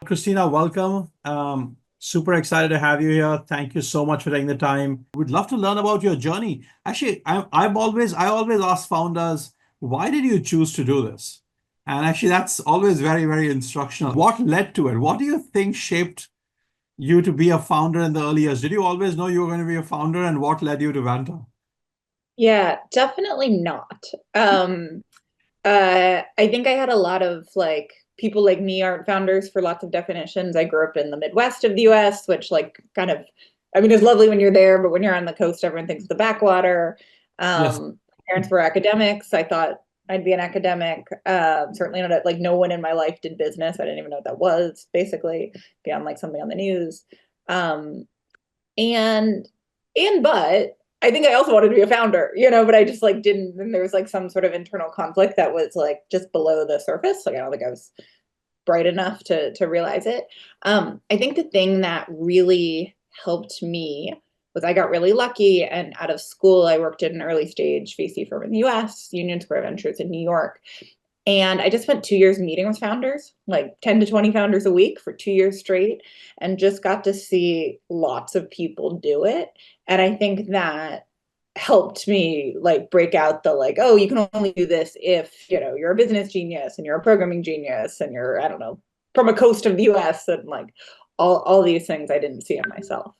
Christina, welcome. Super excited to have you here. Thank you so much for taking the time. Would love to learn about your journey. Actually, I always ask founders, why did you choose to do this? And actually, that's always very, very instructional. What led to it? What do you think shaped you to be a founder in the early years? Did you always know you were going to be a founder, and what led you to Vanta? Yeah, definitely not. I think I had a lot of people like me aren't founders for lots of definitions. I grew up in the Midwest of the US, which I mean, it's lovely when you're there, but when you're on the coast, everyone thinks of the backwater. Yes. Parents were academics. I thought I'd be an academic. Certainly not like no one in my life did business. I didn't even know what that was, basically, beyond like something on the news. Um, and but I think I also wanted to be a founder, but I just like didn't. And there was like some sort of internal conflict that was like just below the surface. Like I don't think I was bright enough to realize it. I think the thing that really helped me was I got really lucky, and out of school I worked at an early stage VC firm in the US, Union Square Ventures in New York, and I just spent 2 years meeting with founders, like 10 to 20 founders a week for 2 years straight, and just got to see lots of people do it. And I think that helped me like break out the like, oh, you can only do this if, you're a business genius and you're a programming genius and you're, I don't know, from a coast of the US and like all these things I didn't see in myself.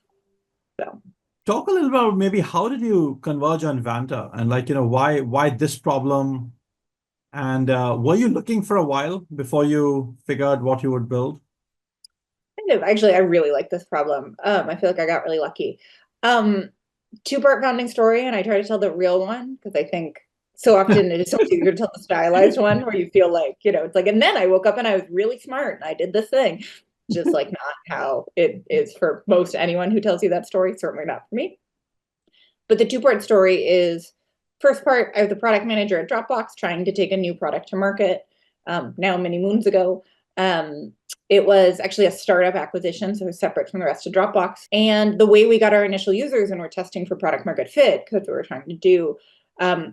So Talk a little about maybe how did you converge on Vanta, and why this problem. And were you looking for a while before you figured what you would build? kind of actually I really like this problem. I feel like I got really lucky. Um, Two-part founding story, and I try to tell the real one because I think so often it is so much easier to tell the stylized one where you feel like, it's like, and then I woke up and I was really smart and I did this thing. Just like not how it is for most anyone who tells you that story, certainly not for me. But the two-part story is first part, I was the product manager at Dropbox trying to take a new product to market now many moons ago. Um, it was actually a startup acquisition, so it was separate from the rest of Dropbox. And the way we got our initial users and we're testing for product market fit, because we were trying to do,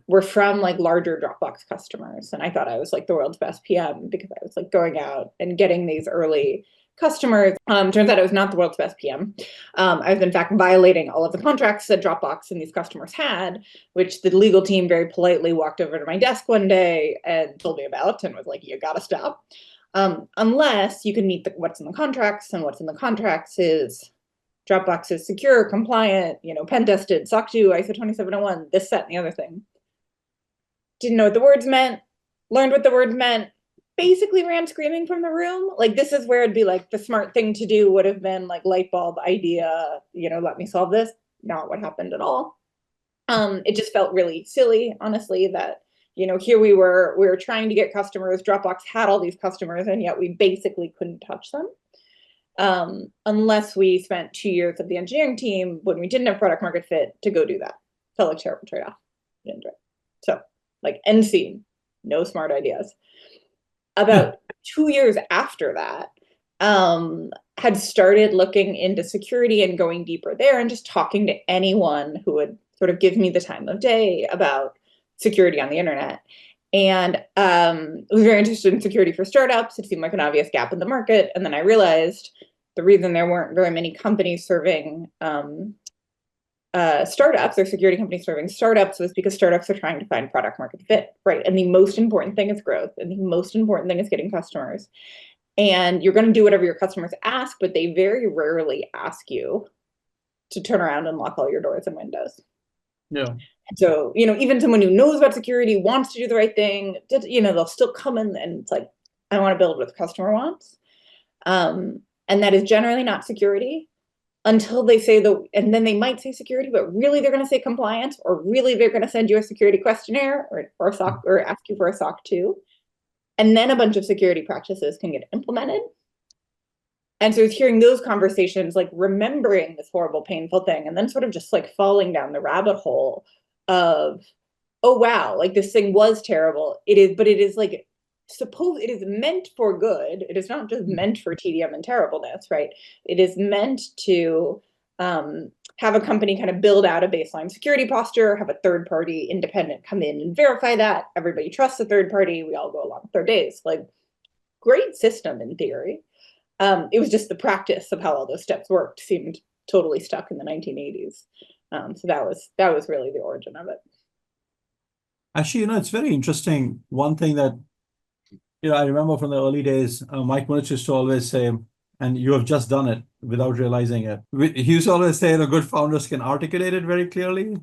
were from like larger Dropbox customers. And I thought I was like the world's best PM because I was like going out and getting these early customers. Turns out I was not the world's best PM. I was in fact violating all of the contracts that Dropbox and these customers had, which the legal team very politely walked over to my desk one day and told me about and was like, you gotta stop. Unless you can meet what's in the contracts, and what's in the contracts is Dropbox is secure, compliant, pen tested, SOC 2, ISO 2701, this, that, and the other thing. Didn't know what the words meant, learned what the words meant, basically ran screaming from the room. Like this is where it'd be like the smart thing to do would have been like light bulb idea, let me solve this. Not what happened at all. It just felt really silly, honestly, that here we were trying to get customers. Dropbox had all these customers, and yet we basically couldn't touch them unless we spent 2 years of the engineering team when we didn't have product market fit to go do that. Felt like a terrible trade-off. Didn't do it. So like end scene, no smart ideas. About 2 years after that, had started looking into security and going deeper there and just talking to anyone who would sort of give me the time of day about security on the internet. And was very interested in security for startups. It seemed like an obvious gap in the market. And then I realized the reason there weren't very many companies serving startups or security companies serving startups was because startups are trying to find product market fit, right? And the most important thing is growth, and the most important thing is getting customers. And you're going to do whatever your customers ask, but they very rarely ask you to turn around and lock all your doors and windows. Yeah. So, even someone who knows about security, wants to do the right thing, they'll still come in and it's like, I want to build what the customer wants. And that is generally not security until they say and then they might say security, but really they're going to say compliance, or really they're going to send you a security questionnaire or SOC, or ask you for a SOC 2. And then a bunch of security practices can get implemented. And so it's hearing those conversations, like remembering this horrible, painful thing, and then sort of just like falling down the rabbit hole of, oh, wow, like this thing was terrible. It is, but it is like, suppose it is meant for good. It is not just meant for TDM and terribleness, right? It is meant to have a company kind of build out a baseline security posture, have a third party independent come in and verify that. Everybody trusts the third party. We all go along with our days. Like, great system in theory. It was just the practice of how all those steps worked seemed totally stuck in the 1980s. So that was really the origin of it. Actually, it's very interesting. One thing that I remember from the early days, Mike Munich used to always say, and you have just done it without realizing it. He used to always say, good founders can articulate it very clearly.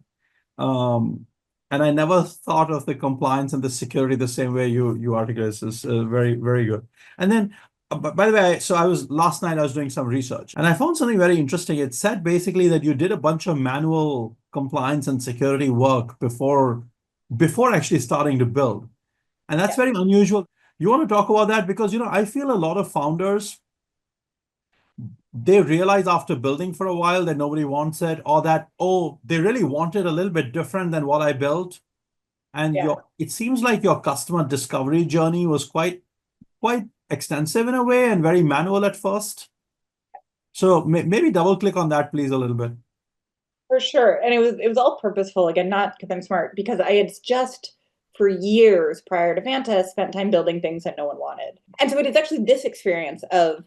Um, and I never thought of the compliance and the security the same way you articulate. This is very, very good. And then, by the way, so last night I was doing some research and I found something very interesting. It said basically that you did a bunch of manual compliance and security work before actually starting to build. And that's very unusual. You want to talk about that? Because, I feel a lot of founders, they realize after building for a while that nobody wants it, or that, they really want it a little bit different than what I built. And it seems like your customer discovery journey was quite extensive in a way and very manual at first. So maybe double click on that, please, a little bit. For sure. And it was all purposeful, again, not because I'm smart, because I had just for years prior to Vanta spent time building things that no one wanted. And so it is actually this experience of,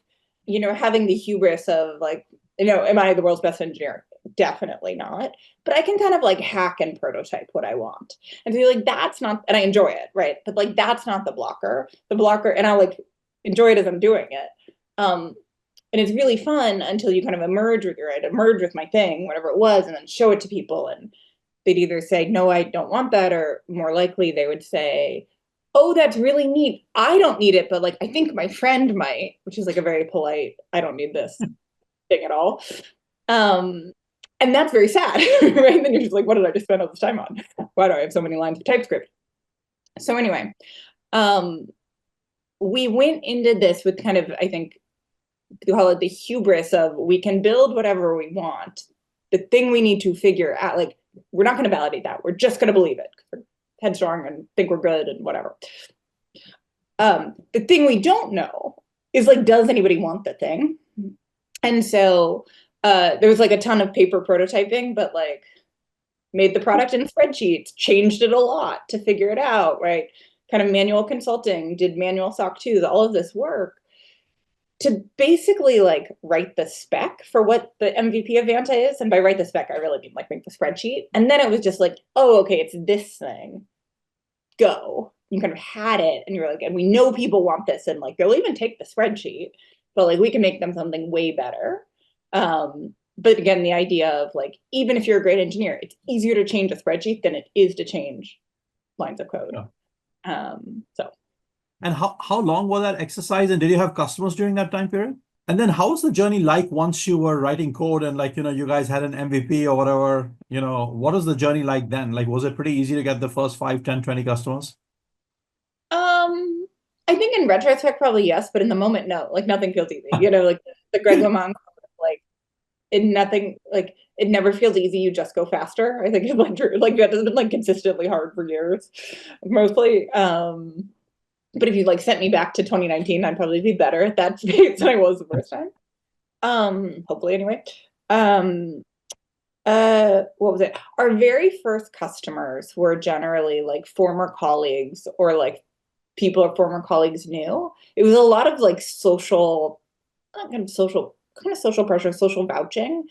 having the hubris of like, am I the world's best engineer? Definitely not. But I can kind of like hack and prototype what I want. And so like, that's not, and I enjoy it, right? But like, that's not the blocker. The blocker, and I'll like enjoy it as I'm doing it. And it's really fun until you kind of emerge with my thing, whatever it was, and then show it to people. And they'd either say, no, I don't want that. Or more likely they would say, oh, that's really neat. I don't need it, but like, I think my friend might, which is like a very polite, I don't need this thing at all. And that's very sad, right? And then you're just like, what did I just spend all this time on? Why do I have so many lines of TypeScript? So anyway, we went into this with kind of, I think, you call it the hubris of we can build whatever we want. The thing we need to figure out, like, we're not going to validate that. We're just going to believe it. We're headstrong and think we're good and whatever. The thing we don't know is like, does anybody want the thing? And so there was like a ton of paper prototyping, but like made the product in spreadsheets, changed it a lot to figure it out, right? Kind of manual consulting, did manual SOC 2, all of this work to basically like write the spec for what the MVP of Vanta is. And by write the spec, I really mean like make the spreadsheet. And then it was just like, oh, okay, it's this thing. Go. You kind of had it and you're like, and we know people want this. And like, they'll even take the spreadsheet, but like we can make them something way better. But again, the idea of like, even if you're a great engineer, it's easier to change a spreadsheet than it is to change lines of code. Yeah. And how long was that exercise? And did you have customers during that time period? And then how was the journey like once you were writing code and like, you guys had an MVP or whatever, what was the journey like then? Like, was it pretty easy to get the first 5, 10, 20 customers? I think in retrospect, probably yes, but in the moment, no, like nothing feels easy, like the Greg LeMond, like it never feels easy. You just go faster. I think it's like true. Like that has been like consistently hard for years, mostly. But if you like sent me back to 2019, I'd probably be better at that space than I was the first time. Hopefully anyway. What was it? Our very first customers were generally like former colleagues or like people our former colleagues knew. It was a lot of like social pressure, social vouching.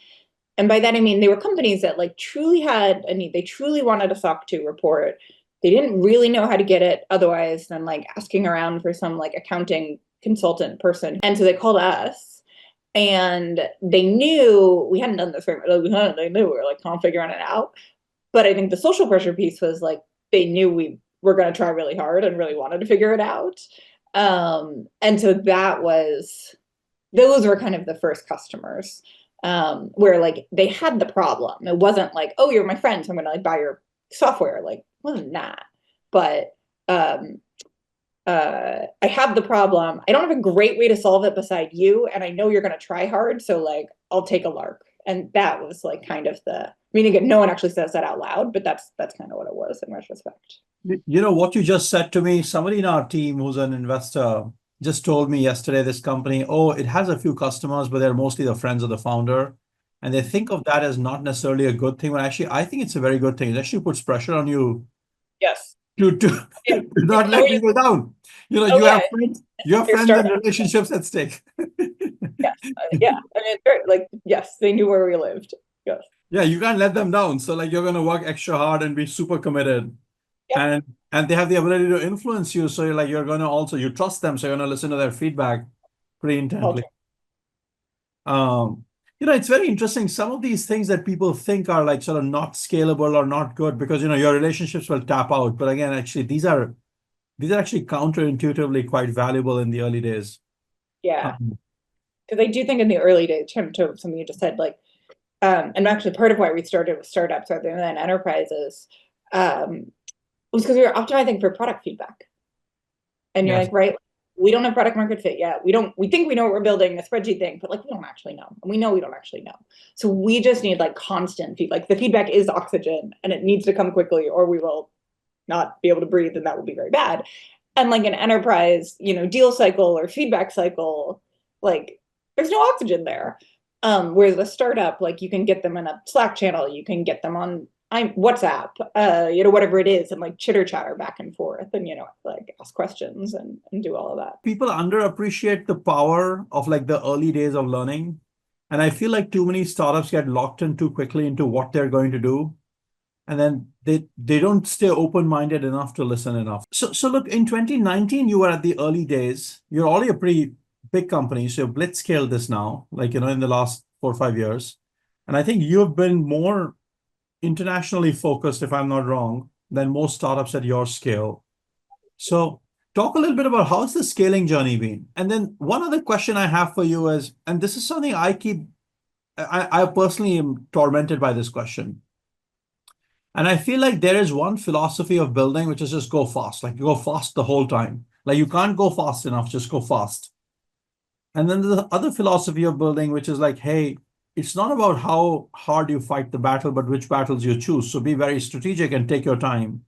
And by that, I mean, they were companies that like truly had a need. They truly wanted a SOC 2 report. They didn't really know how to get it otherwise than like asking around for some like accounting consultant person. And so they called us and they knew we hadn't done this very much. They knew we were like kind of figuring it out. But I think the social pressure piece was like, they knew we were going to try really hard and really wanted to figure it out. And so those were kind of the first customers where like they had the problem. It wasn't like, oh, you're my friend, so I'm going to like buy your software. Like, wasn't that, but I have the problem. I don't have a great way to solve it beside you, and I know you're going to try hard, so like I'll take a lark. And that was like kind of I mean, again, no one actually says that out loud, but that's kind of what it was in retrospect. What you just said to me, somebody in our team who's an investor just told me yesterday, this company, it has a few customers, but they're mostly the friends of the founder. And they think of that as not necessarily a good thing, but actually, I think it's a very good thing. It actually puts pressure on you. Yes. To not let people down. You have friends and relationships at stake. Yes. Yeah. I mean, like, yes, they knew where we lived. Yes. Yeah, you can't let them down. So like you're gonna work extra hard and be super committed. Yep. And they have the ability to influence you. So you're gonna also you trust them, so you're gonna listen to their feedback pretty intently. Culture. Um, it's very interesting. Some of these things that people think are like sort of not scalable or not good because your relationships will tap out. But again, actually, these are actually counterintuitively quite valuable in the early days. Yeah. Um, Because I do think in the early days, to something you just said, like, and actually part of why we started with startups rather than enterprises, um, was because we were optimizing for product feedback. And you're yes. like, right, we don't have product market fit yet. We think we know what we're building, a spreadsheet thing, but like we don't actually know. And we know we don't actually know. So we just need like constant feedback. Like the feedback is oxygen and it needs to come quickly or we will not be able to breathe and that will be very bad. And like an enterprise, deal cycle or feedback cycle, like there's no oxygen there. Whereas a startup, like you can get them in a Slack channel, you can get them on WhatsApp, whatever it is, and like chitter chatter back and forth, and like ask questions and do all of that. People underappreciate the power of like the early days of learning. And I feel like too many startups get locked in too quickly into what they're going to do. And then they don't stay open-minded enough to listen enough. So look, in 2019, you were at the early days. You're already a pretty big company, so you've blitzscaled this now, like in the last 4 or 5 years. And I think you've been more internationally focused, if I'm not wrong, than most startups at your scale. So talk a little bit about how's the scaling journey been? And then one other question I have for you is, and this is something I personally am tormented by this question. And I feel like there is one philosophy of building, which is just go fast, like you go fast the whole time. Like you can't go fast enough, just go fast. And then the other philosophy of building, which is like, hey, it's not about how hard you fight the battle, but which battles you choose. So be very strategic and take your time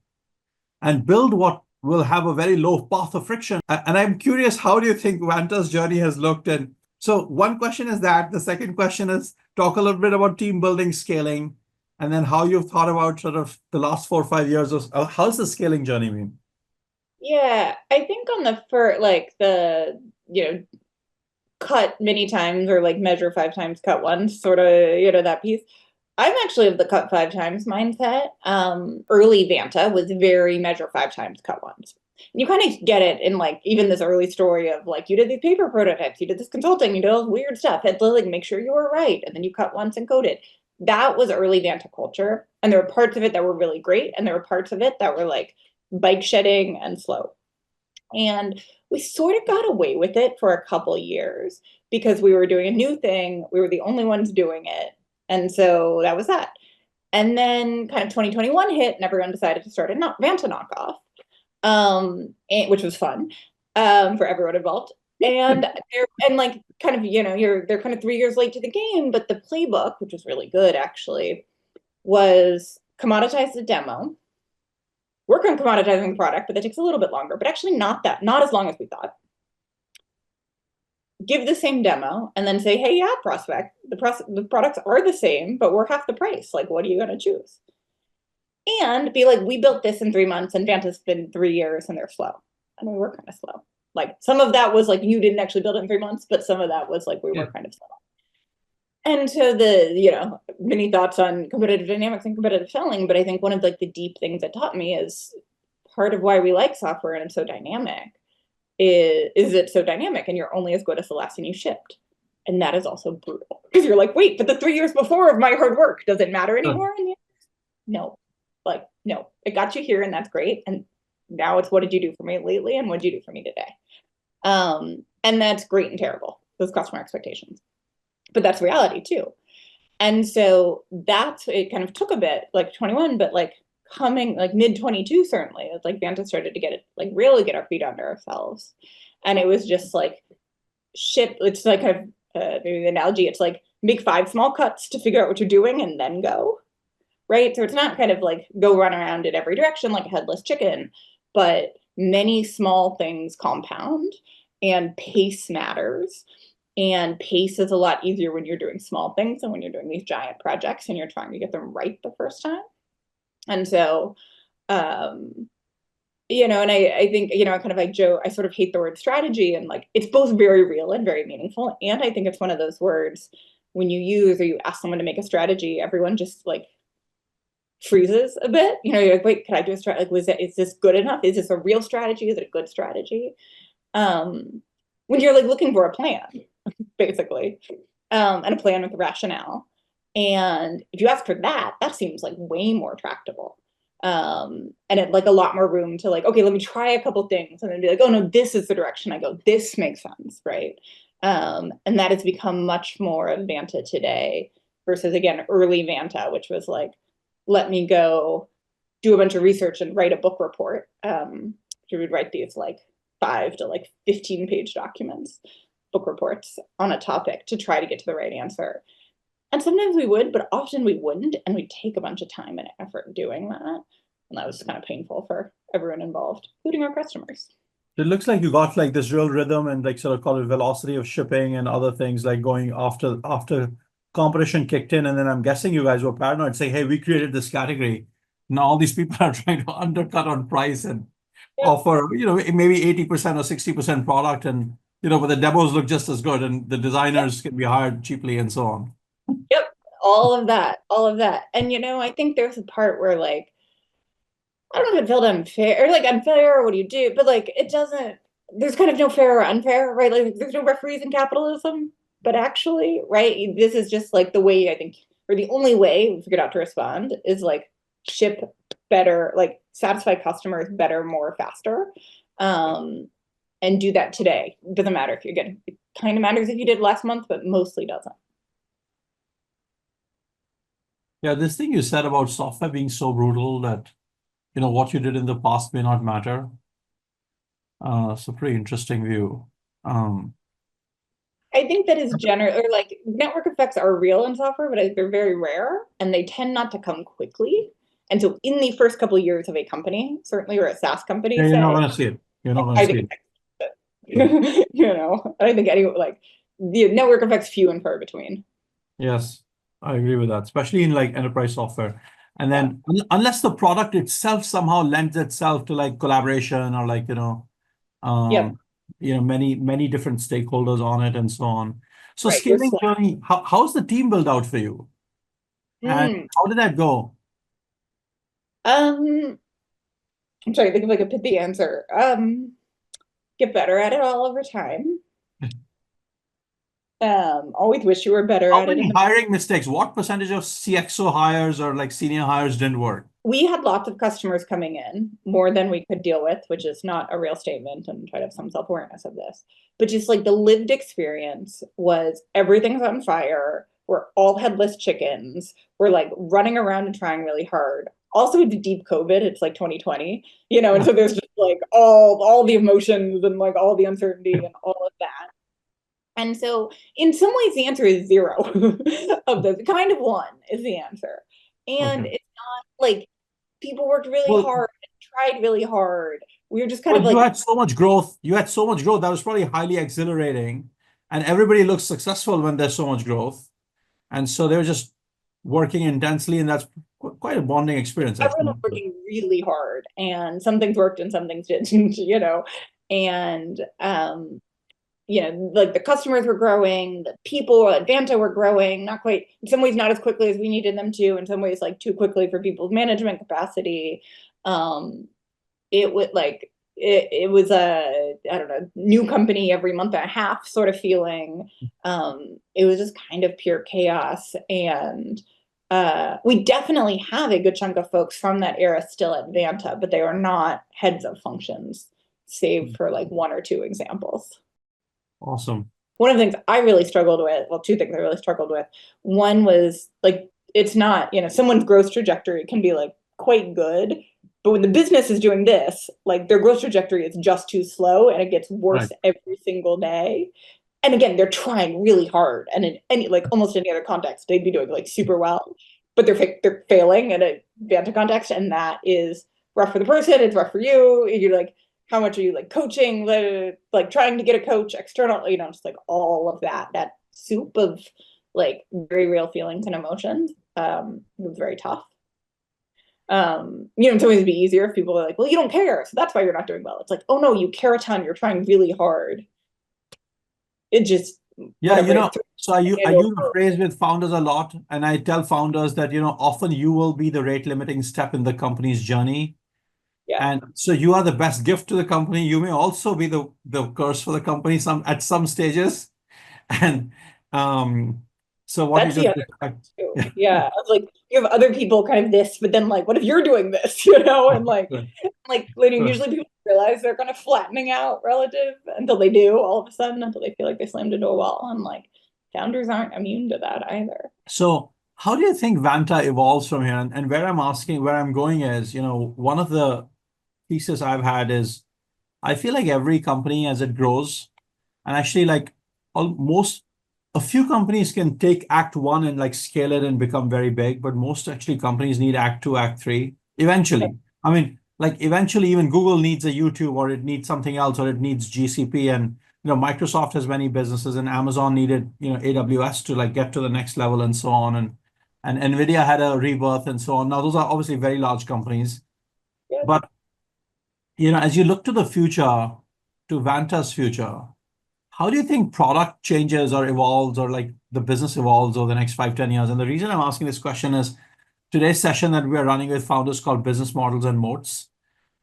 and build what will have a very low path of friction. And I'm curious, how do you think Vanta's journey has looked? And so one question is that. The second question is talk a little bit about team building, scaling, and then how you've thought about sort of the last 4 or 5 years of how's the scaling journey been? Yeah, I think on the for like the cut many times or like measure 5 times, cut once, sort of that piece. I'm actually of the cut 5 times mindset. Early Vanta was very measure 5 times, cut once. And you kind of get it in like even this early story of like you did these paper prototypes, you did this consulting, you did all this weird stuff, had to like make sure you were right, and then you cut once and coded. That was early Vanta culture, and there were parts of it that were really great, and there were parts of it that were like bike shedding and slow. And we sort of got away with it for a couple years because we were doing a new thing. We were the only ones doing it. And so that was that. And then kind of 2021 hit and everyone decided to start a Vanta knockoff, which was fun for everyone involved. And like kind of, they're kind of 3 years late to the game, but the playbook, which was really good actually, was commoditize the demo, work on commoditizing the product, but that takes a little bit longer, but actually not as long as we thought. Give the same demo and then say, hey, yeah, prospect, the products are the same, but we're half the price. Like, what are you going to choose? And be like, we built this in 3 months and Vanta's been 3 years and they're slow. And we were kind of slow. Like some of that was like, you didn't actually build it in 3 months, but some of that was like, we Yeah. were kind of slow. And so the, many thoughts on competitive dynamics and competitive selling, but I think one of like the deep things it taught me is part of why we like software and it's so dynamic is it so dynamic and you're only as good as the last thing you shipped. And that is also brutal because you're like, wait, but the 3 years before of my hard work, does it matter anymore? No, like, no, it got you here and that's great. And now it's what did you do for me lately and what did you do for me today? And that's great and terrible, those customer expectations. But that's reality too. And so it kind of took a bit, like 21, but like coming like mid 22, certainly, it's like Vanta started to get it, like really get our feet under ourselves. And it was just like it's like kind of maybe the analogy, it's like make 5 small cuts to figure out what you're doing and then go. Right. So it's not kind of like go run around in every direction like a headless chicken, but many small things compound and pace matters. And pace is a lot easier when you're doing small things than when you're doing these giant projects and you're trying to get them right the first time. And so and I think, kind of like Joe, I sort of hate the word strategy, and like it's both very real and very meaningful. And I think it's one of those words when you use or you ask someone to make a strategy, everyone just like freezes a bit. You're like, wait, can I do a strategy? Like, is this good enough? Is this a real strategy? Is it a good strategy? When you're like looking for a plan, basically, and a plan with a rationale. And if you ask for that, that seems like way more tractable. And it like a lot more room to like, okay, let me try a couple things and then be like, oh no, this is the direction I go. This makes sense, right? And that has become much more of Vanta today versus again, early Vanta, which was like, let me go do a bunch of research and write a book report. You would write these like 5 to like 15-page documents, book reports on a topic to try to get to the right answer. And sometimes we would, but often we wouldn't. And we'd take a bunch of time and effort doing that. And that was kind of painful for everyone involved, including our customers. It looks like you got like this real rhythm and like sort of call it velocity of shipping and other things like going after competition kicked in. And then I'm guessing you guys were paranoid saying, hey, we created this category. Now all these people are trying to undercut on price and Yep. offer, maybe 80% or 60% product. And, but the demos look just as good and the Yep. designers can be hired cheaply and so on. Yep. All of that. All of that. And, I think there's a part where like, I don't know if it felt unfair or like unfair or what do you do, but like it doesn't, there's kind of no fair or unfair, right? Like there's no referees in capitalism, but actually, right? This is just like the way I think, or the only way we figured out to respond is like ship better, like satisfy customers better, more, faster. And do that today. It doesn't matter if you're good. It kind of matters if you did last month, but mostly doesn't. Yeah, this thing you said about software being so brutal that, what you did in the past may not matter. It's a pretty interesting view. Um, I think that is general, or like network effects are real in software, but they're very rare and they tend not to come quickly. And so, in the first couple of years of a company, certainly, or a SaaS company, yeah, you're not say, going to see it. You're not going to I see think, it. I don't think any like the network effects few and far between. Yes, I agree with that, especially in like enterprise software. And Yeah. then unless the product itself somehow lends itself to like collaboration or like, Yep. um, many, many different stakeholders on it and so on. So Right. You're scaling journey, how's the team built out for you? And mm, how did that go? um, I'm trying to think of like a pithy answer. Get better at it all over time. Always wish you were better How at it in many the hiring mistakes? What percentage of CXO hires or like senior hires didn't work? we had lots of customers coming in, more than we could deal with, which is not a real statement, and try to have some self-awareness of this. But just like the lived experience was everything's on fire. We're all headless chickens. We're like running around and trying really hard. Also, it's deep COVID. It's like 2020, and so there's just like all the emotions and like all the uncertainty and all of that. And so, in some ways, the answer is zero of those. Kind of one is the answer. And Okay. it's not like people worked really Well, hard and tried really hard. We were just kind of well, you like, had so much growth. You had so much growth. That was probably highly exhilarating. And everybody looks successful when there's so much growth. And so they're just working intensely, and that's quite a bonding experience, I everyone was think. working really hard, and some things worked and some things didn't, And, like the customers were growing, the people at Vanta were growing, not quite, in some ways, not as quickly as we needed them to, in some ways, like too quickly for people's management capacity. Um, it would like it was a I don't know new company every month and a half sort of feeling. It was just kind of pure chaos, and we definitely have a good chunk of folks from that era still at Vanta, but they are not heads of functions, save for like one or two examples. Awesome. One of the things I really struggled with, well, two things I really struggled with. One was like, it's not, someone's growth trajectory can be like quite good, but when the business is doing this, like their growth trajectory is just too slow and it gets worse Right. every single day. And again, they're trying really hard, and in any like almost any other context, they'd be doing like super well, but they're failing in a Vanta context, and that is rough for the person. It's rough for you. You're like, how much are you like coaching, like trying to get a coach external, just like all of that soup of like very real feelings and emotions. It was very tough. In some ways it'd be easier if people are like, well, you don't care, so that's why you're not doing well. It's like, oh no, you care a ton, you're trying really hard. It just, Yeah, whatever it so I use a phrase with founders a lot, and I tell founders that, often you will be the rate limiting step in the company's journey. yeah, And so you are the best gift to the company. You may also be the curse for the company at some stages. And um, so what you that's the just other described. too. Yeah. Yeah, it's like you have other people kind of this, but then like, what if you're doing this, and Good, like good. usually people realize they're kind of flattening out relative until they do all of a sudden, until they feel like they slammed into a wall. And like founders aren't immune to that either. So how do you think Vanta evolves from here? And where I'm going is, one of the thesis I've had is I feel like every company as it grows, and actually like almost a few companies can take act one and like scale it and become very big, but most actually companies need act two, act three eventually. I mean, like eventually even Google needs a YouTube, or it needs something else, or it needs GCP. And Microsoft has many businesses, and Amazon needed, AWS to like get to the next level and so on. And Nvidia had a rebirth and so on. Now those are obviously very large companies. Yeah. But as you look to the future, to Vanta's future, how do you think product changes or evolves, or like the business evolves over the next 5, 10 years? And the reason I'm asking this question is today's session that we are running with founders called Business Models and Moats.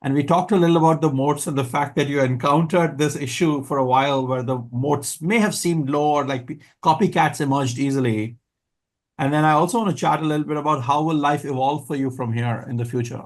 And we talked a little about the moats and the fact that you encountered this issue for a while where the moats may have seemed low, or like copycats emerged easily. And then I also want to chat a little bit about how will life evolve for you from here in the future.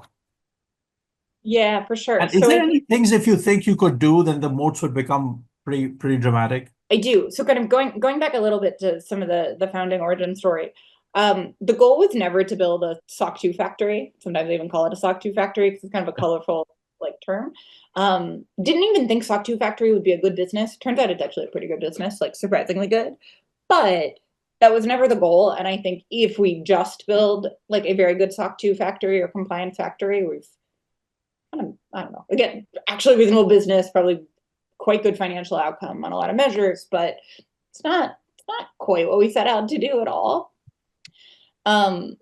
Yeah, for sure. And is So there I any things if you think you could do, then the moats would become pretty dramatic? I do. So kind of going back a little bit to some of the founding origin story. The goal was never to build a SOC 2 factory. Sometimes they even call it a SOC 2 factory because it's kind of a colorful like term. Didn't even think SOC 2 factory would be a good business. Turns out it's actually a pretty good business, like surprisingly good. But that was never the goal. And I think if we just build like a very good SOC 2 factory or compliance factory, we've kind of, I don't know, again, actually reasonable business, probably quite good financial outcome on a lot of measures, but it's not quite what we set out to do at all. Um,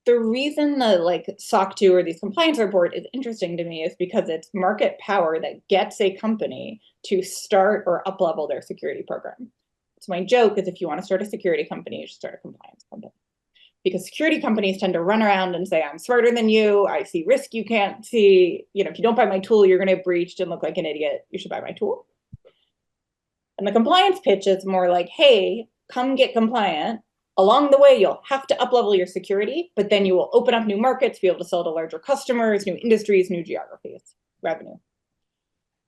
the reason the like SOC 2 or these compliance report is interesting to me is because it's market power that gets a company to start or up level their security program. So my joke is if you want to start a security company, you should start a compliance company. Because security companies tend to run around and say, I'm smarter than you. I see risk you can't see. If you don't buy my tool, you're going to get breached and look like an idiot. You should buy my tool. And the compliance pitch is more like, hey, come get compliant. Along the way, you'll have to up-level your security, but then you will open up new markets, be able to sell to larger customers, new industries, new geographies, revenue.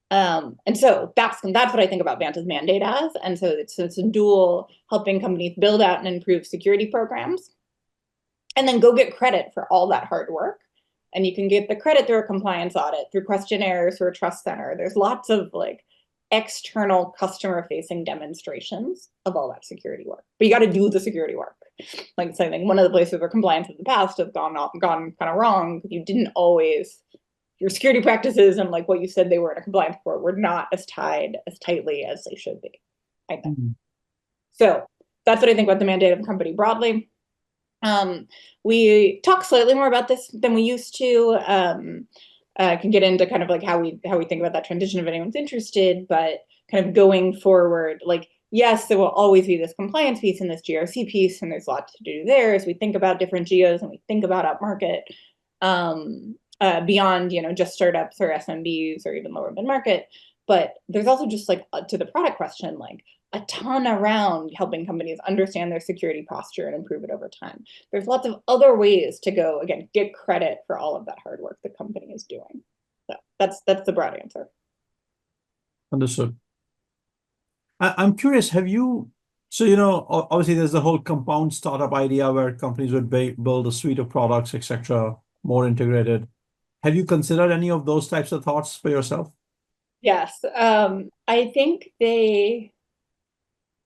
And so that's what I think about Vanta's mandate as. And so it's a dual helping companies build out and improve security programs, and then go get credit for all that hard work. And you can get the credit through a compliance audit, through questionnaires, through a trust center. There's lots of like external customer facing demonstrations of all that security work. But you got to do the security work. Like I think one of the places where compliance in the past have gone kind of wrong because you didn't always, your security practices and like what you said they were in a compliance report were not as tied as tightly as they should be, I think. Mhm. So that's what I think about the mandate of the company broadly. We talk slightly more about this than we used to. Can get into kind of like how we think about that transition if anyone's interested, but kind of going forward, like yes, there will always be this compliance piece and this GRC piece, and there's lots to do there as we think about different geos and we think about upmarket, beyond just startups or SMBs or even lower mid market. But there's also just like to the product question, like a ton around helping companies understand their security posture and improve it over time. There's lots of other ways to go, again, get credit for all of that hard work the company is doing. So that's the broad answer. Understood. I'm curious, so, obviously there's the whole compound startup idea where companies would build a suite of products, etc., more integrated. Have you considered any of those types of thoughts for yourself? Yes. I think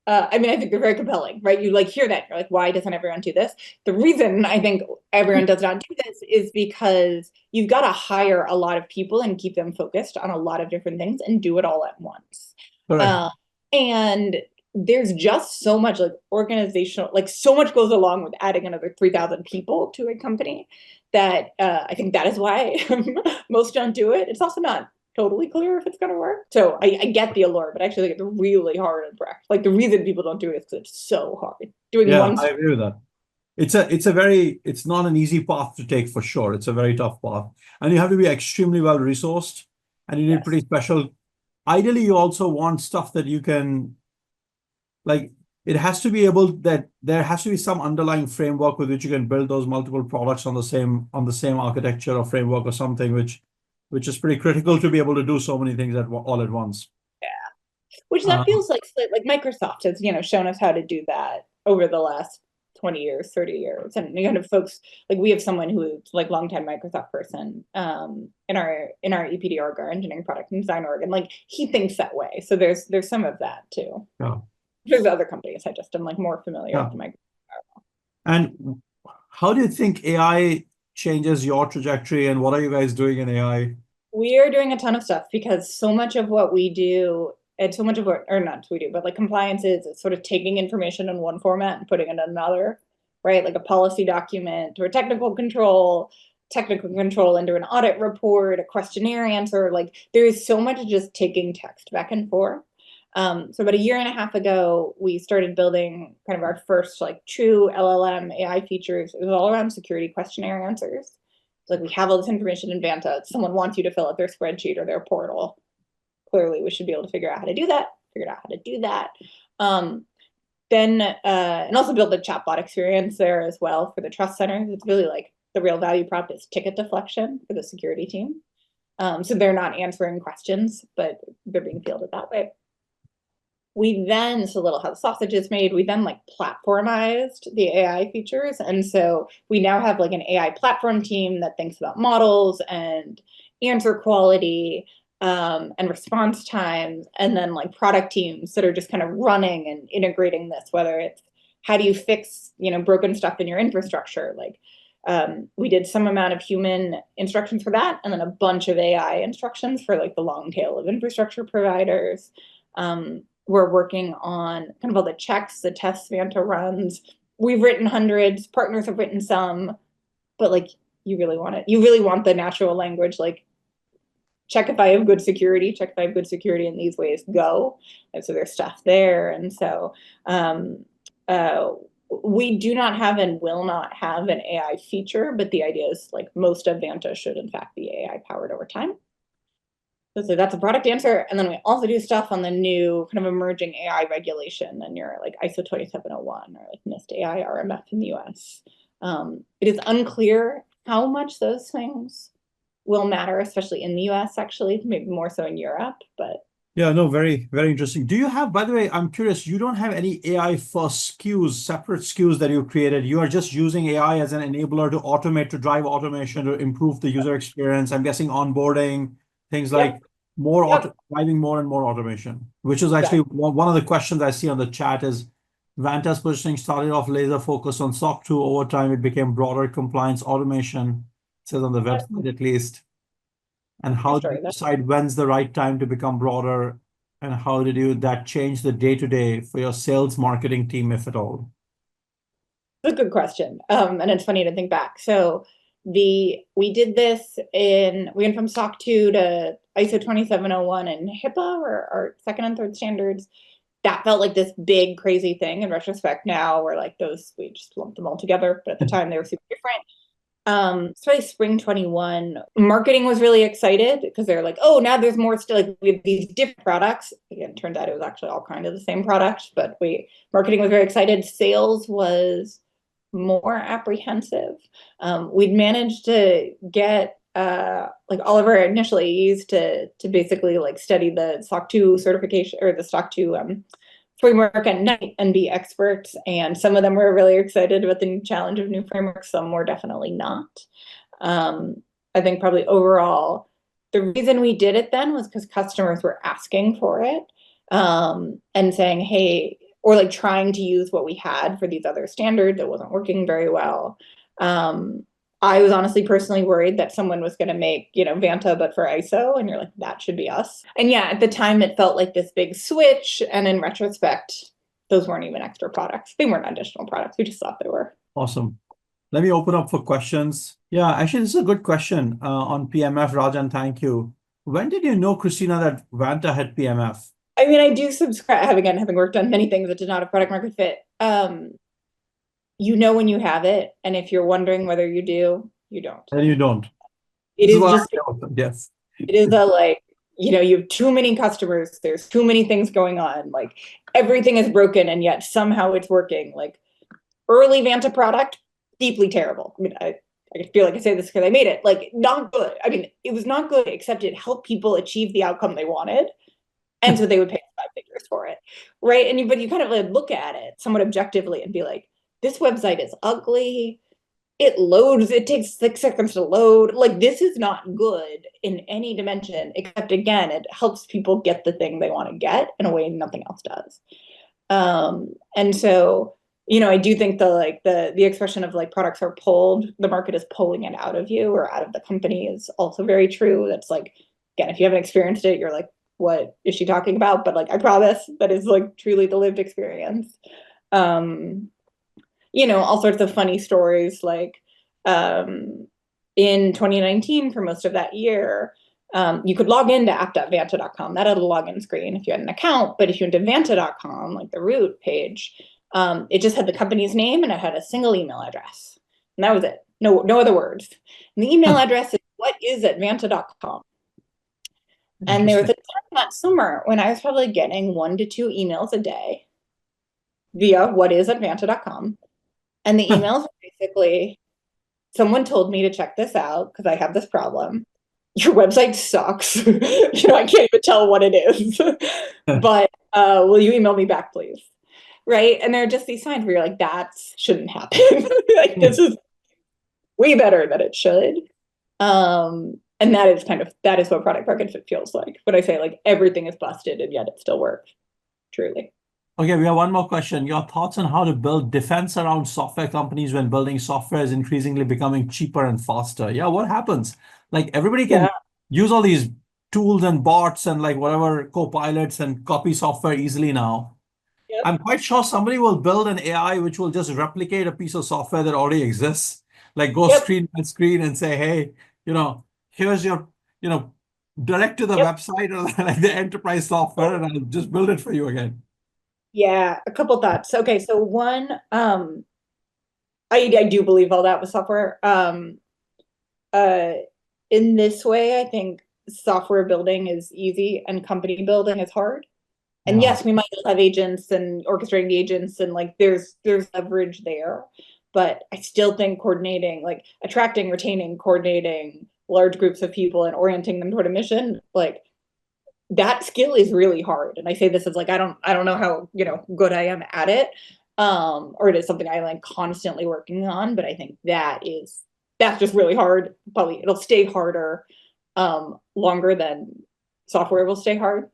I mean, I think they're very compelling, right? You like hear that, you're like, why doesn't everyone do this? The reason I think everyone does not do this is because you've got to hire a lot of people and keep them focused on a lot of different things and do it all at once. Correct. And there's just so much like organizational, like so much goes along with adding another 3,000 people to a company that I think that is why most don't do it. It's also not totally clear if it's going to work. So I get the allure, but I actually think it's really hard in practice. Like the reason people don't do it is because it's so hard. Doing Yeah, one. I agree with that. It's not an easy path to take for sure. It's a very tough path. And you have to be extremely well resourced and you need Yes. pretty special. Ideally, you also want stuff that you can, like, it has to be able that there has to be some underlying framework with which you can build those multiple products on the same architecture or framework or something, which is pretty critical to be able to do so many things all at once. Which that Uh, feels like Microsoft has, shown us how to do that over the last 20 years, 30 years. And kind of folks like we have someone who's like longtime Microsoft person in our EPD org, our engineering product and design org. And like he thinks that way. So there's some of that too. yeah, There's other companies. I just am like more familiar with yeah. the Microsoft. And how do you think AI changes your trajectory, and what are you guys doing in AI? We are doing a ton of stuff because so much of what we do and so much of what, or not we do, but like compliance is sort of taking information in one format and putting it in another, right? Like a policy document or technical control into an audit report, a questionnaire answer. Like there is so much just taking text back and forth. So about a year and a half ago, we started building kind of our first like true LLM AI features. It was all around security questionnaire answers. Like we have all this information in Vanta. Someone wants you to fill out their spreadsheet or their portal. Clearly, we should be able to figure out how to do that. Figured out how to do that. Then and also build the chatbot experience there as well for the trust center. It's really like the real value prop is ticket deflection for the security team. So they're not answering questions, but they're being fielded that way. We then, it's a little how the sausage is made, we then like platformized the AI features. And so we now have like an AI platform team that thinks about models and answer quality and response times, and then like product teams that are just kind of running and integrating this, whether it's how do you fix, broken stuff in your infrastructure. Like we did some amount of human instructions for that, and then a bunch of AI instructions for like the long tail of infrastructure providers. We're working on kind of all the checks, the tests Vanta runs. We've written hundreds, partners have written some, but like you really want it. You really want the natural language, like check if I have good security, check if I have good security in these ways, go. And so there's stuff there. And so we do not have and will not have an AI feature, but the idea is like most of Vanta should in fact be AI powered over time. So that's a product answer. And then we also do stuff on the new kind of emerging AI regulation and your like ISO 2701 or like NIST AI RMF in the US. It is unclear how much those things will matter, especially in the US, actually, maybe more so in Europe, but Yeah, no, very, very interesting. Do you have, by the way, I'm curious, you don't have any AI for SKUs, separate SKUs that you created. You are just using AI as an enabler to automate, to drive automation, to improve the user experience. I'm guessing onboarding, things yep, like more yep, driving more and more automation, which is actually exactly. one of the questions I see on the chat is Vanta's positioning started off laser focused on SOC 2. Over time, it became broader compliance automation, it says on the website at least. And True how do you story. decide when's the right time to become broader? And how did you that change the day to day for your sales marketing team, if at all? That's a good question. And it's funny to think back. So we did this we went from SOC 2 to ISO 2701 and HIPAA or our second and third standards. That felt like this big crazy thing. In retrospect, now we're like those, we just lumped them all together. But at the time they were super different. So like spring 21, marketing was really excited because they're like, oh, now there's more still, like we have these different products. Again, it turned out it was actually all kind of the same product, but marketing was very excited. Sales was more apprehensive. We'd managed to get like all of our initial AEs to basically like study the SOC 2 certification or the SOC 2 framework at night and be experts. And some of them were really excited about the new challenge of new frameworks. Some were definitely not. I think probably overall, the reason we did it then was because customers were asking for it and saying, hey, or like trying to use what we had for these other standards that wasn't working very well. I was honestly personally worried that someone was going to make, Vanta, but for ISO, and you're like, that should be us. And yeah, at the time it felt like this big switch. And in retrospect, those weren't even extra products. They weren't additional products. We just thought they were. Awesome. let me open up for questions. Yeah, actually, this is a good question on PMF, Rajan. Thank you. When did you know, Christina, that Vanta had PMF? I mean, I do subscribe, again, having worked on many things that did not have product market fit. You know when you have it, and if you're wondering whether you do, you don't. And you don't. It This is is what just, I know. Yes. it is a like, you have too many customers, there's too many things going on, like everything is broken, and yet somehow it's working. Like early Vanta product, deeply terrible. I mean, I feel like I say this because I made it, like not good. I mean, it was not good, except it helped people achieve the outcome they wanted. And so they would pay 5 figures for it, right? And but you kind of like look at it somewhat objectively and be like, this website is ugly. It loads, it takes 6 seconds to load. Like this is not good in any dimension, except again, it helps people get the thing they want to get in a way nothing else does. And so, I do think the expression of like products are pulled, the market is pulling it out of you or out of the company is also very true. That's like, again, if you haven't experienced it, you're like, what is she talking about? But like, I promise that is like truly the lived experience. Um, all sorts of funny stories like in 2019 for most of that year, you could log into app.vanta.com. That had a login screen if you had an account, but if you went to vanta.com, like the root page, it just had the company's name and it had a single email address. And that was it. No other words. And the email address is whatis@vanta.com. And there was Interesting. a time that summer when I was probably getting 1 to 2 emails a day via whatis@vanta.com. And the emails were basically, someone told me to check this out because I have this problem. Your website sucks. I can't even tell what it is. But will you email me back, please? Right? And there are just these signs where you're like, that shouldn't happen. Like this is way better than it should. And that is what product market fit feels like. When I say like everything is busted and yet it still works. Truly. Okay, we have one more question. Your thoughts on how to build defense around software companies when building software is increasingly becoming cheaper and faster? Yeah, what happens? Like everybody Yeah. can use all these tools and bots and like whatever co-pilots and copy software easily now. Yep. I'm quite sure somebody will build an AI which will just replicate a piece of software that already exists. Like go Yep. screen by screen and say, hey, here's your, direct to the Yep. website or like the enterprise software and I'll just build it for you again. Yeah. A couple thoughts. Okay. So one, I do believe all that was software. Uh, in this way, I think software building is easy and company building is hard. And Yeah. yes, we might have agents and orchestrating the agents and like there's leverage there, but I still think coordinating, like attracting, retaining, coordinating large groups of people and orienting them toward a mission, like that skill is really hard. And I say this as like I don't know how, good I am at it. Or it is something I like constantly working on, but I think that's just really hard. Probably it'll stay harder longer than software will stay hard.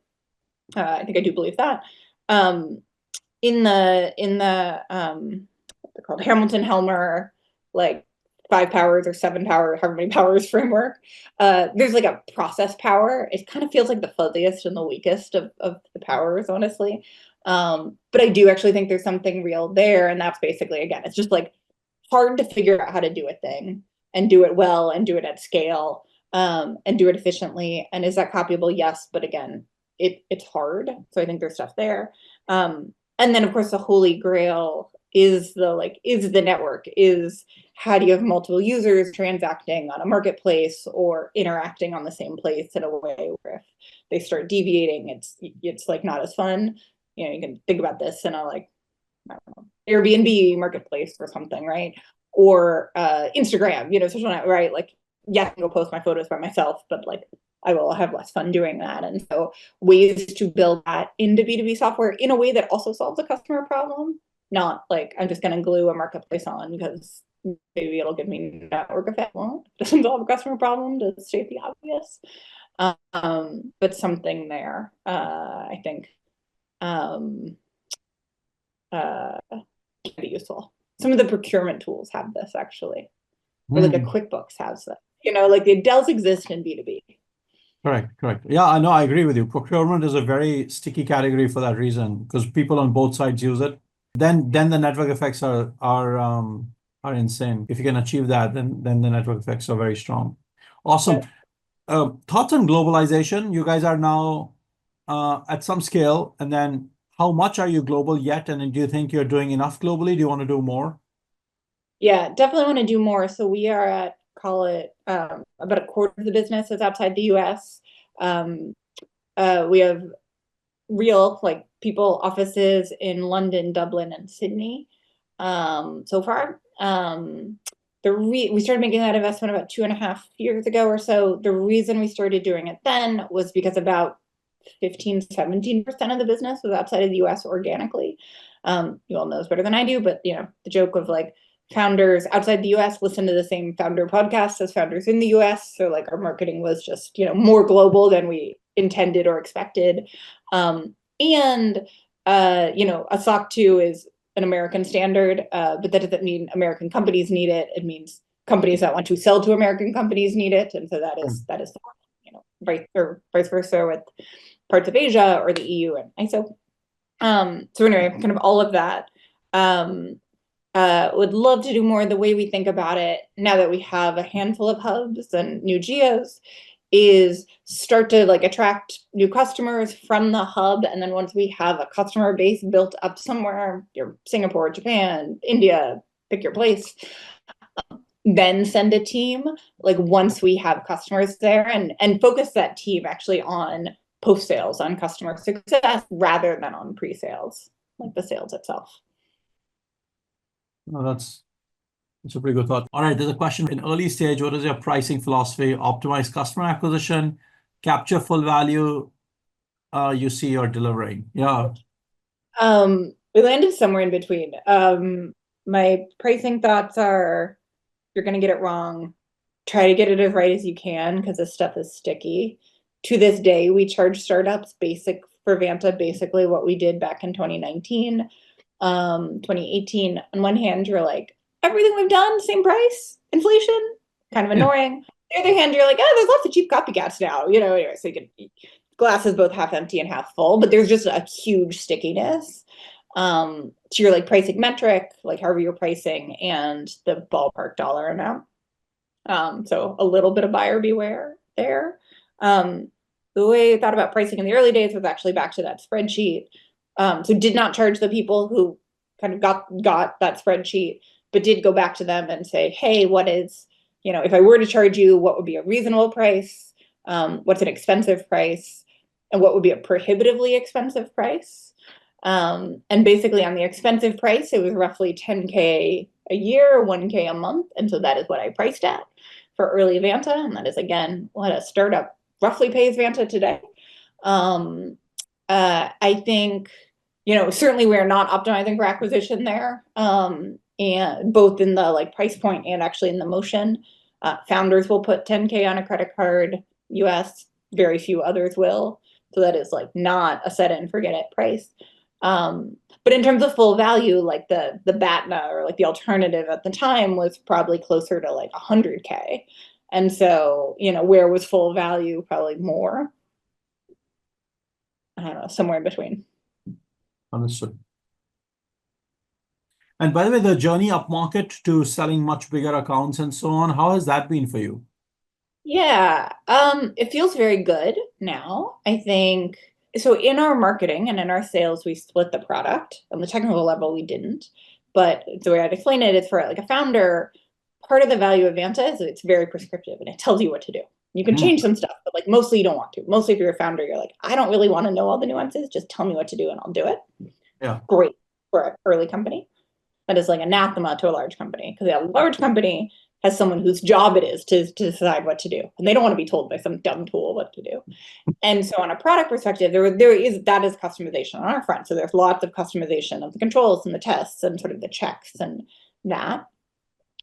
I think I do believe that. In the what's it called, Hamilton Helmer, like 5 powers or 7 power, however many powers framework. There's like a process power. It kind of feels like the fuzziest and the weakest of the powers, honestly. But I do actually think there's something real there, and that's basically again, it's just like hard to figure out how to do a thing and do it well and do it at scale and do it efficiently. And is that copyable? Yes, but again, it's hard. So I think there's stuff there. And then of course the holy grail is the network, is how do you have multiple users transacting on a marketplace or interacting on the same place in a way where if they start deviating, it's like not as fun. You can think about this in a like, I don't know, Airbnb marketplace or something, right? Or Instagram, social network, right? Like, yeah, I can go post my photos by myself, but like I will have less fun doing that. And so ways to build that into B2B software in a way that also solves a customer problem, not like I'm just going to glue a marketplace on because maybe it'll give me network effect. Well, it doesn't solve a customer problem, to state the obvious. But something there, I think, can be useful. Some of the procurement tools have this actually, or like a QuickBooks has that. Like it does exist in B2B. Correct, correct. Yeah, I know, I agree with you. Procurement is a very sticky category for that reason because people on both sides use it. Then the network effects are are insane. If you can achieve that, then the network effects are very strong. Awesome. Yep. Thoughts on globalization? You guys are now at some scale, and then how much are you global yet? And then do you think you're doing enough globally? Do you want to do more? Yeah, definitely want to do more. So we are at, call it, about a quarter of the business is outside the US. Um, we have real like people offices in London, Dublin, and Sydney so far. We started making that investment about 2.5 years ago or so. The reason we started doing it then was because about 15-17% of the business was outside of the US organically. You all know this better than I do, but the joke of like founders outside the US listen to the same founder podcasts as founders in the US. So like our marketing was just, more global than we intended or expected. And a SOC 2 is an American standard, but that doesn't mean American companies need it. It means companies that want to sell to American companies need it. And so that is vice versa with parts of Asia or the EU and ISO. So anyway, kind of all of that. Would love to do more. The way we think about it now that we have a handful of hubs and new geos is start to like attract new customers from the hub. And then once we have a customer base built up somewhere, Singapore, Japan, India, pick your place, then send a team like once we have customers there and focus that team actually on post sales, on customer success rather than on pre-sales, like the sales itself. No, that's a pretty good thought. All right, there's a question in early stage. What is your pricing philosophy? Optimize customer acquisition, capture full value you see you're delivering. Yeah. We landed somewhere in between. My pricing thoughts are you're going to get it wrong. Try to get it as right as you can because this stuff is sticky. To this day, we charge startups for Vanta, basically what we did back in 2019, 2018. On one hand, you're like, everything we've done, same price, inflation, kind of annoying. On the other hand, you're like, oh, there's lots of cheap copycats now, anyway, so glass is both half empty and half full, but there's just a huge stickiness to your like pricing metric, like however you're pricing and the ballpark dollar amount. So a little bit of buyer beware there. The way I thought about pricing in the early days was actually back to that spreadsheet. So did not charge the people who kind of got that spreadsheet, but did go back to them and say, hey, what is, if I were to charge you, what would be a reasonable price? What's an expensive price? And what would be a prohibitively expensive price? And basically on the expensive price, it was roughly 10K a year, 1K a month. And so that is what I priced at for early Vanta. And that is, again, what a startup roughly pays Vanta today. I think, certainly we're not optimizing for acquisition there, and both in the like price point and actually in the motion. Founders will put 10K on a credit card, US, very few others will. So that is like not a set it and forget it price. But in terms of full value, like the BATNA or like the alternative at the time was probably closer to like 100K. And so, where was full value? Probably more. I don't know, somewhere in between. Understood. And by the way, the journey up market to selling much bigger accounts and so on, how has that been for you? Yeah, it feels very good now. I think so in our marketing and in our sales, we split the product. On the technical level, we didn't. But the way I'd explain it is for like a founder, part of the value of Vanta is that it's very prescriptive and it tells you what to do. You can change some stuff, but like mostly you don't want to. Mostly if you're a founder, you're like, I don't really want to know all the nuances. Just tell me what to do and I'll do it. Yeah. Great for an early company. That is like anathema to a large company because a large company has someone whose job it is to decide what to do. And they don't want to be told by some dumb tool what to do. And so on a product perspective, that is customization on our front. So there's lots of customization of the controls and the tests and sort of the checks and that.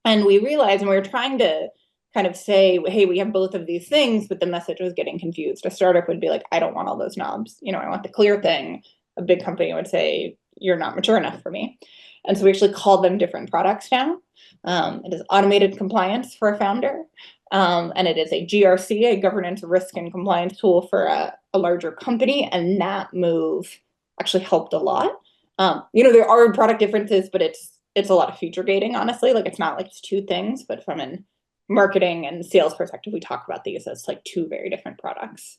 And we realized, and we were trying to kind of say, hey, we have both of these things, but the message was getting confused. A startup would be like, I don't want all those knobs. I want the clear thing. A big company would say, you're not mature enough for me. And so we actually call them different products now. It is automated compliance for a founder. And it is a GRC, a governance, risk, and compliance tool for a larger company. And that move actually helped a lot. There are product differences, but it's it's a lot of feature gating, honestly. Like it's not like it's two things, but from an marketing and sales perspective, we talk about these as like two very different products.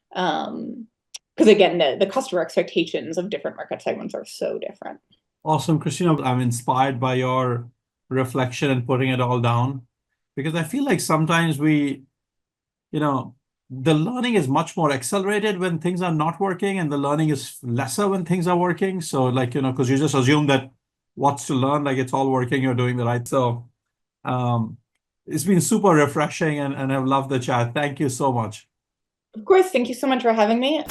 Because again, the customer expectations of different market segments are so different. Awesome, Christina. I'm inspired by your reflection and putting it all down because I feel like sometimes you know, the learning is much more accelerated when things are not working, and the learning is lesser when things are working. So, like, because you just assume that what's to learn, like it's all working, you're doing the right. So, um, it's been super refreshing, and I've loved the chat. Thank you so much. Of course, thank you so much for having me.